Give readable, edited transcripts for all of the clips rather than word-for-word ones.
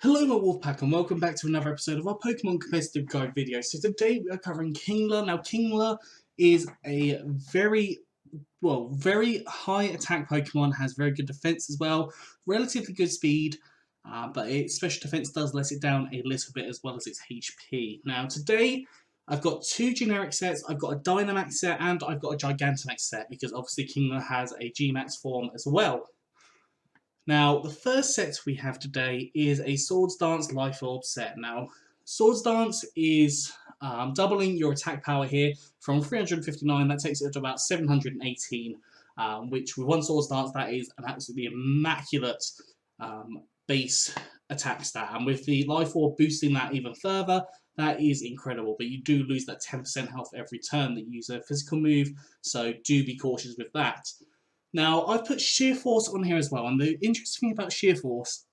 Hello my Wolfpack and welcome back to another episode of our Pokemon Competitive Guide video. So today we are covering Kingler. Now Kingler is a very high attack Pokemon, has very good defense as well, relatively good speed, but its special defense does let it down a little bit as well as its HP. Now today I've got two generic sets. I've got a Dynomax set and I've got a Gigantamax set because obviously Kingler has a G-Max form as well. Now, the first set we have today is a Swords Dance Life Orb set. Now, Swords Dance is doubling your attack power here from 359, that takes it up to about 718, which with one Swords Dance, that is an absolutely immaculate base attack stat. And with the Life Orb boosting that even further, that is incredible. But you do lose that 10% health every turn that you use a physical move, so do be cautious with that. Now, I've put Shear Force on here as well, and the interesting thing about Shear Force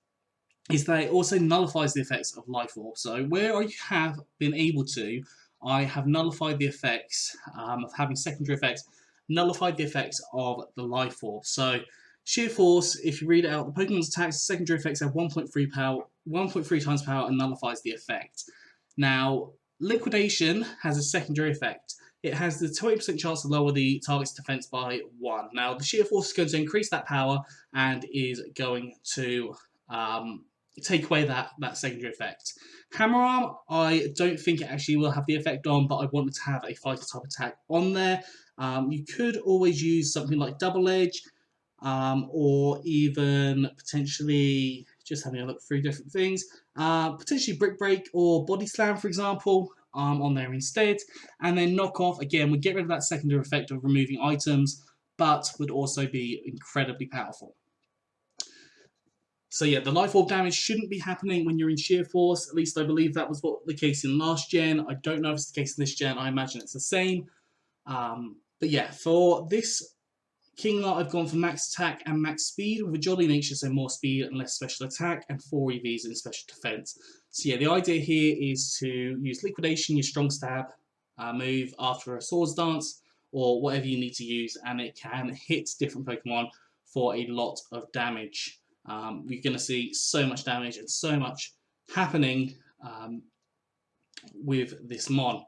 is that it also nullifies the effects of Life Orb. So where I have been able to, I have nullified the effects of having secondary effects, nullified the effects of the Life Orb. So Shear Force, if you read it out, the Pokemon's attacks, secondary effects have 1.3 times power and nullifies the effect. Now, Liquidation has a secondary effect. It has the 20% chance to lower the target's defense by 1. Now, the Shear Force is going to increase that power and is going to take away that secondary effect. Hammer Arm, I don't think it actually will have the effect on, but I wanted to have a fighter type attack on there. You could always use something like Double Edge, or even potentially, just having a look through different things, potentially Brick Break or Body Slam, for example, on there instead. And then Knock Off, again, would get rid of that secondary effect of removing items, but would also be incredibly powerful. So yeah, the Life Orb damage shouldn't be happening when you're in Shear Force. At least I believe that was the case in last gen. I don't know if it's the case in this gen. I imagine it's the same. But yeah, for this Kingler, I've gone for max attack and max speed with a jolly nature, so more speed and less special attack, and 4 EVs in special defense. So yeah, the idea here is to use Liquidation, your strong stab move after a Swords Dance, or whatever you need to use, and it can hit different Pokemon for a lot of damage. You're going to see so much damage and so much happening with this mon.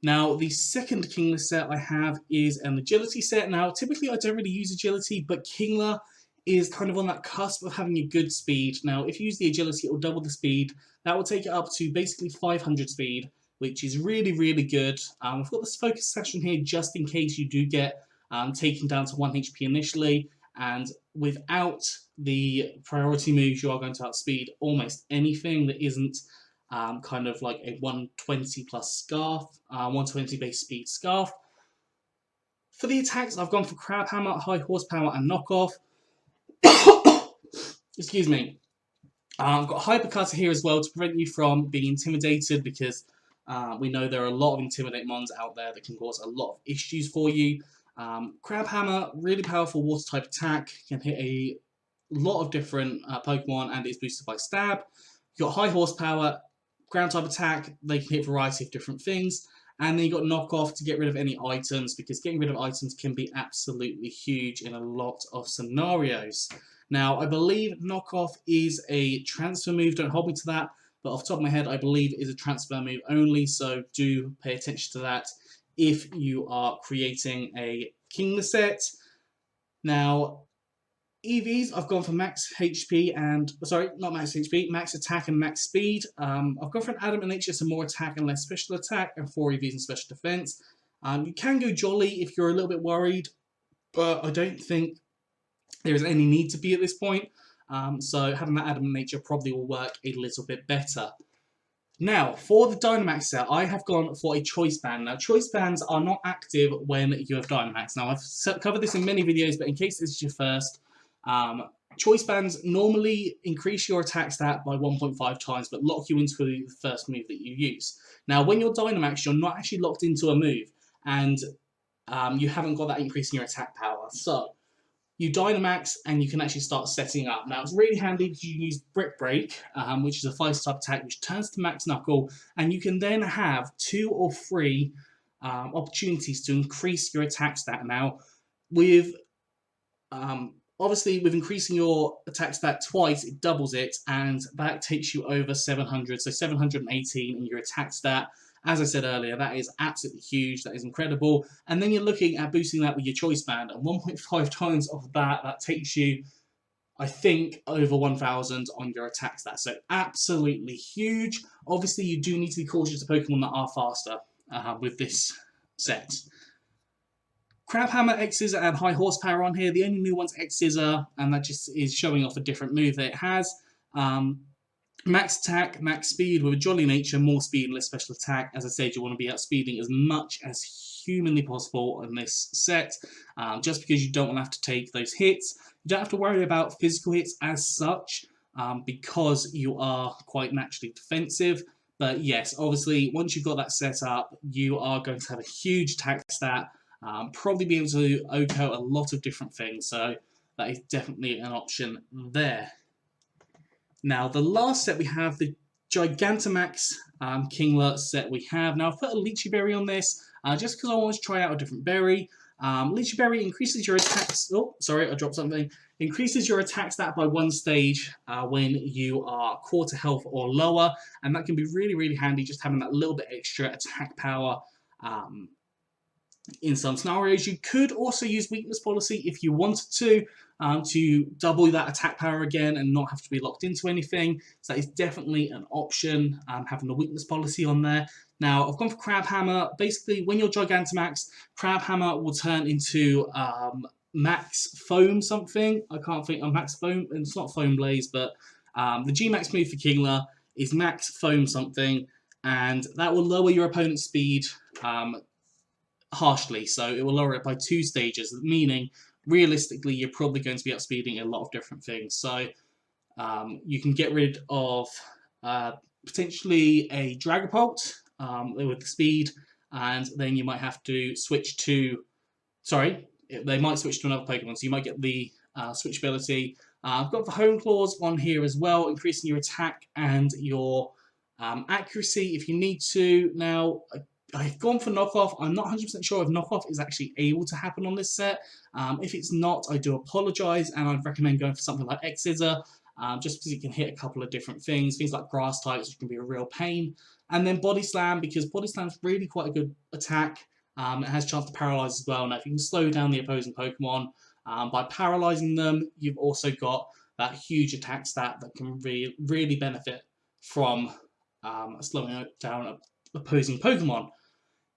Now, the second Kingler set I have is an Agility set. Now, typically I don't really use Agility, but Kingler is kind of on that cusp of having a good speed. Now, if you use the Agility, it will double the speed. That will take it up to basically 500 speed, which is really, really good. I've got this Focus Session here just in case you do get taken down to 1 HP initially, and without the priority moves, you are going to outspeed almost anything that isn't kind of like a 120 plus Scarf, 120 base speed Scarf. For the attacks, I've gone for Crabhammer, High Horsepower, and Knockoff. Excuse me. I've got Hyper Cutter here as well to prevent you from being intimidated, because we know there are a lot of Intimidate mons out there that can cause a lot of issues for you. Crabhammer, really powerful water type attack, can hit a lot of different Pokemon and is boosted by Stab. You've got High Horsepower, ground type attack, they can hit a variety of different things. And then you've got Knockoff to get rid of any items, because getting rid of items can be absolutely huge in a lot of scenarios. Now, I believe Knockoff is a transfer move, don't hold me to that, but off the top of my head, I believe it is a transfer move only, so do pay attention to that if you are creating a Kingler set. Now, EVs, I've gone for max HP and, sorry, not max HP, max attack and max speed. I've gone for an Adamant Nature, so more attack and less special attack, and 4 EVs and special defense. You can go Jolly if you're a little bit worried, but I don't think there is any need to be at this point. So having that Adamant Nature probably will work a little bit better. Now, for the Dynomax set, I have gone for a Choice Band. Now, Choice Bands are not active when you have Dynomax. Now, I've covered this in many videos, but in case this is your first, Choice Bands normally increase your attack stat by 1.5 times, but lock you into the first move that you use. Now, when you're Dynomax, you're not actually locked into a move, and you haven't got that increase in your attack power. So, you Dynomax and you can actually start setting up. Now, it's really handy because you can use Brick Break, which is a 5-type attack, which turns to Max Knuckle, and you can then have 2 or 3 opportunities to increase your attack stat. Now, with Obviously, with increasing your attack stat twice, it doubles it, and that takes you over 700, so 718 in your attack stat. As I said earlier, that is absolutely huge, that is incredible. And then you're looking at boosting that with your choice band, and 1.5 times of that takes you, I think, over 1000 on your attack stat. So absolutely huge. Obviously, you do need to be cautious of Pokemon that are faster with this set. Crabhammer X Scissor and high horsepower on here. The only new one's X Scissor, and that just is showing off a different move that it has. Max attack, max speed with a jolly nature, more speed and less special attack. As I said, you want to be outspeeding as much as humanly possible in this set, just because you don't want to have to take those hits. You don't have to worry about physical hits as such, because you are quite naturally defensive. But yes, obviously, once you've got that set up, you are going to have a huge attack stat, probably be able to OHKO a lot of different things, so that is definitely an option there. Now, the last set we have, the Giganta Max Kingler set we have. Now, I've put a Lychee Berry on this, just because I want to try out a different berry. Lychee Berry increases your attacks... Oh, sorry, I dropped something. Increases your attack stat by 1 stage when you are quarter health or lower, and that can be really, really handy, just having that little bit extra attack power in some scenarios. You could also use weakness policy if you wanted to double that attack power again and not have to be locked into anything. So that is definitely an option, having the weakness policy on there. Now, I've gone for Crabhammer. Basically, when you're Gigantamax, Crabhammer will turn into Max Foam something. I can't think of Max Foam. It's not Foam Blaze, but the G-Max move for Kingler is Max Foam something, and that will lower your opponent's speed harshly. So it will lower it by 2 stages, meaning realistically you're probably going to be outspeeding a lot of different things. So you can get rid of potentially a Dragapult with the speed, and then you might have to switch to... Sorry, they might switch to another Pokemon, so you might get the switch ability. I've got the Hone Claws on here as well, increasing your attack and your accuracy if you need to. Now, I've gone for knockoff. I'm not 100% sure if knockoff is actually able to happen on this set. If it's not, I do apologise, and I'd recommend going for something like X Scissor, just because it can hit a couple of different things like grass types, which can be a real pain. And then Body Slam, because Body Slam is really quite a good attack. It has a chance to paralyse as well. Now, if you can slow down the opposing Pokemon by paralysing them, you've also got that huge attack stat that can really benefit from slowing down opposing Pokemon.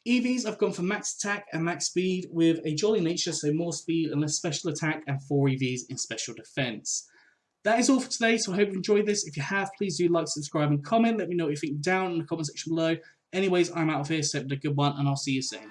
EVs, I've gone for max attack and max speed with a jolly nature, so more speed and less special attack, and 4 EVs in special defense. That is all for today, so I hope you enjoyed this. If you have, please do like, subscribe, and comment. Let me know what you think down in the comment section below. Anyways, I'm out of here, so have a good one, and I'll see you soon.